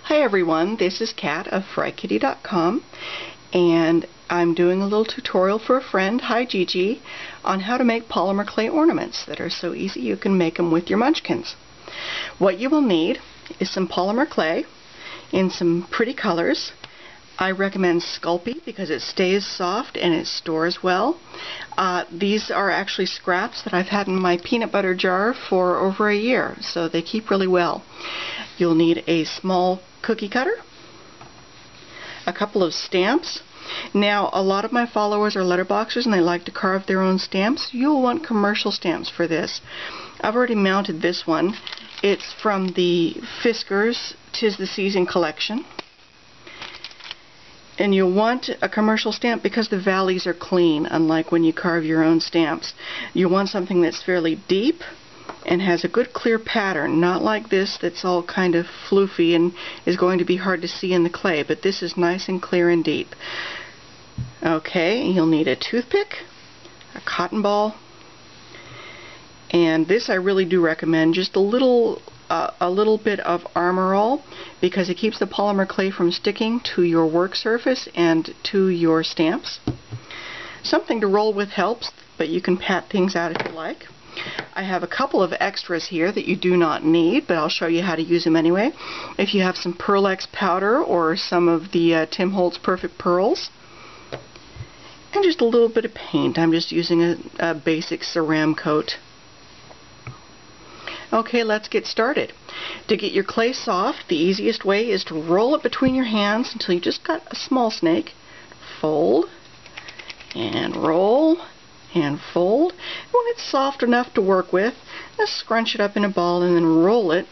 Hi everyone, this is Kat of FryKitty.com, and I'm doing a little tutorial for a friend, hi Gigi, on how to make polymer clay ornaments that are so easy you can make them with your munchkins. What you will need is some polymer clay in some pretty colors. I recommend Sculpey because it stays soft and it stores well. These are actually scraps that I've had in my peanut butter jar for over a year, so they keep really well. You'll need a small cookie cutter, a couple of stamps. Now, a lot of my followers are letterboxers and they like to carve their own stamps. You'll want commercial stamps for this. I've already mounted this one. It's from the Fiskars 'Tis the Season collection. And you'll want a commercial stamp because the valleys are clean, unlike when you carve your own stamps. You want something that's fairly deep and has a good clear pattern, not like this that's all kind of floofy and is going to be hard to see in the clay, but this is nice and clear and deep. Okay, you'll need a toothpick, a cotton ball, and this I really do recommend just a little bit of Armor All, because it keeps the polymer clay from sticking to your work surface and to your stamps. Something to roll with helps, but you can pat things out if you like. I have a couple of extras here that you do not need, but I'll show you how to use them anyway. If you have some Pearl-Ex powder or some of the Tim Holtz Perfect Pearls, and just a little bit of paint. I'm just using a basic Ceram coat. Okay, let's get started. To get your clay soft, the easiest way is to roll it between your hands until you just got a small snake. Fold, and roll, and fold. When it's soft enough to work with, just scrunch it up in a ball and then roll it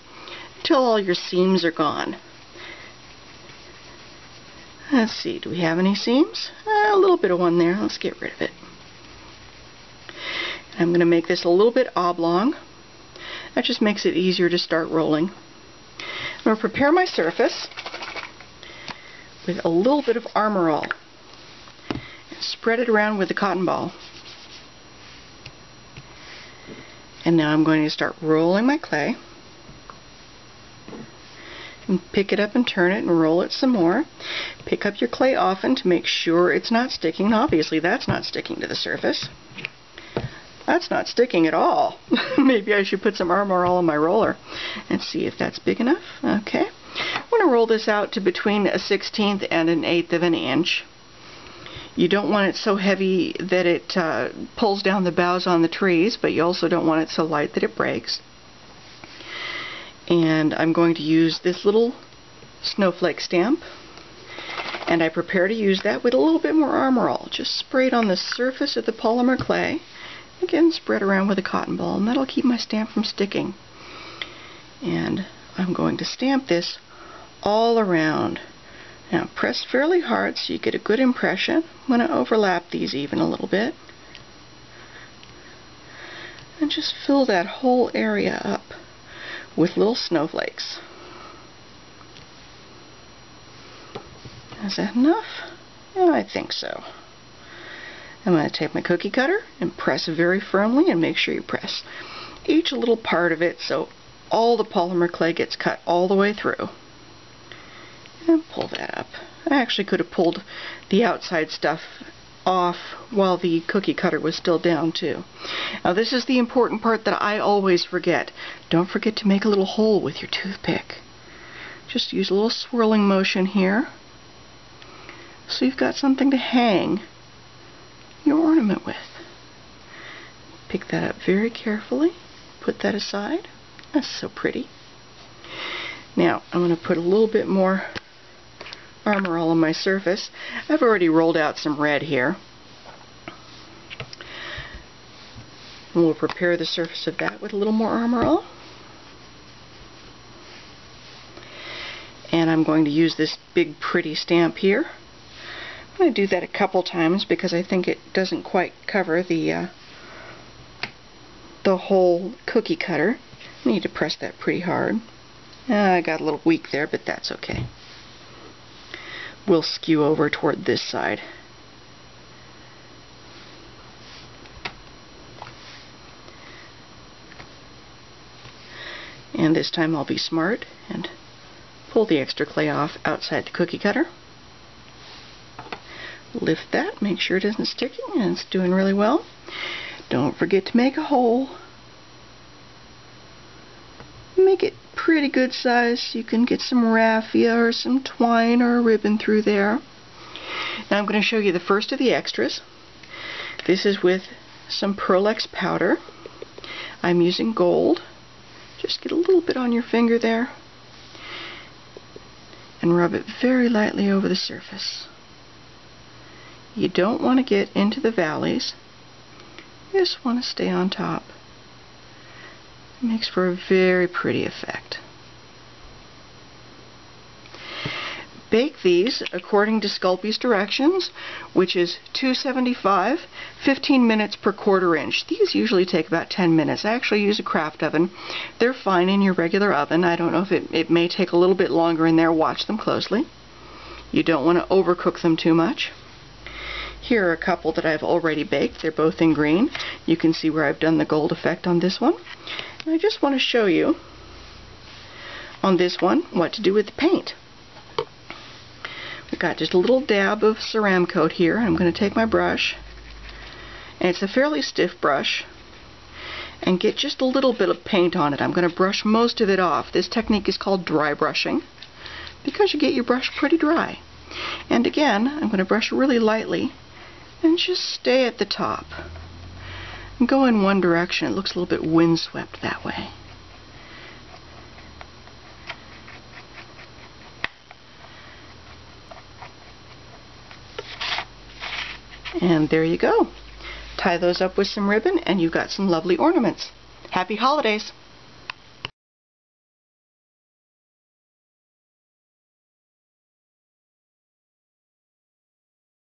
until all your seams are gone. Let's see, do we have any seams? A little bit of one there. Let's get rid of it. I'm going to make this a little bit oblong. That just makes it easier to start rolling. I'm going to prepare my surface with a little bit of Armor All and spread it around with the cotton ball. And now I'm going to start rolling my clay and pick it up and turn it and roll it some more. Pick up your clay often to make sure it's not sticking. Obviously that's not sticking to the surface. That's not sticking at all. Maybe I should put some Armor All on my roller and see if that's big enough. Okay. I'm going to roll this out to between a 1/16 and an 1/8 of an inch. You don't want it so heavy that it pulls down the boughs on the trees, but you also don't want it so light that it breaks. And I'm going to use this little snowflake stamp, and I prepare to use that with a little bit more Armor All. Just spray it on the surface of the polymer clay. Again, spread around with a cotton ball, and that'll keep my stamp from sticking. And I'm going to stamp this all around. Now press fairly hard so you get a good impression. I'm going to overlap these even a little bit. And just fill that whole area up with little snowflakes. Is that enough? Yeah, I think so. I'm going to take my cookie cutter and press very firmly, and make sure you press each little part of it so all the polymer clay gets cut all the way through. And pull that up. I actually could have pulled the outside stuff off while the cookie cutter was still down too. Now this is the important part that I always forget. Don't forget to make a little hole with your toothpick. Just use a little swirling motion here so you've got something to hang your ornament with. Pick that up very carefully. Put that aside. That's so pretty. Now I'm going to put a little bit more Armor All on my surface. I've already rolled out some red here. And we'll prepare the surface of that with a little more Armor All. And I'm going to use this big pretty stamp here. I'm going to do that a couple times because I think it doesn't quite cover the whole cookie cutter. I need to press that pretty hard. I got a little weak there, but that's okay. We'll skew over toward this side. And this time I'll be smart and Pull the extra clay off outside the cookie cutter. Lift that, make sure it isn't sticking, and it's doing really well. Don't forget to make a hole. Make it pretty good size so you can get some raffia or some twine or a ribbon through there. Now I'm going to show you the first of the extras. This is with some Pearl-Ex powder. I'm using gold. Just get a little bit on your finger there and rub it very lightly over the surface. You don't want to get into the valleys. You just want to stay on top. It makes for a very pretty effect. Bake these according to Sculpey's directions, which is 275, 15 minutes per 1/4 inch. These usually take about 10 minutes. I actually use a craft oven. They're fine in your regular oven. I don't know if it may take a little bit longer in there. Watch them closely. You don't want to overcook them too much. Here are a couple that I've already baked. They're both in green. You can see where I've done the gold effect on this one. And I just want to show you on this one what to do with the paint. We've got just a little dab of Ceramcoat here. I'm going to take my brush, and it's a fairly stiff brush, and get just a little bit of paint on it. I'm going to brush most of it off. This technique is called dry brushing because you get your brush pretty dry. And again, I'm going to brush really lightly and just stay at the top. And go in one direction. It looks a little bit windswept that way. And there you go. Tie those up with some ribbon and you've got some lovely ornaments. Happy holidays!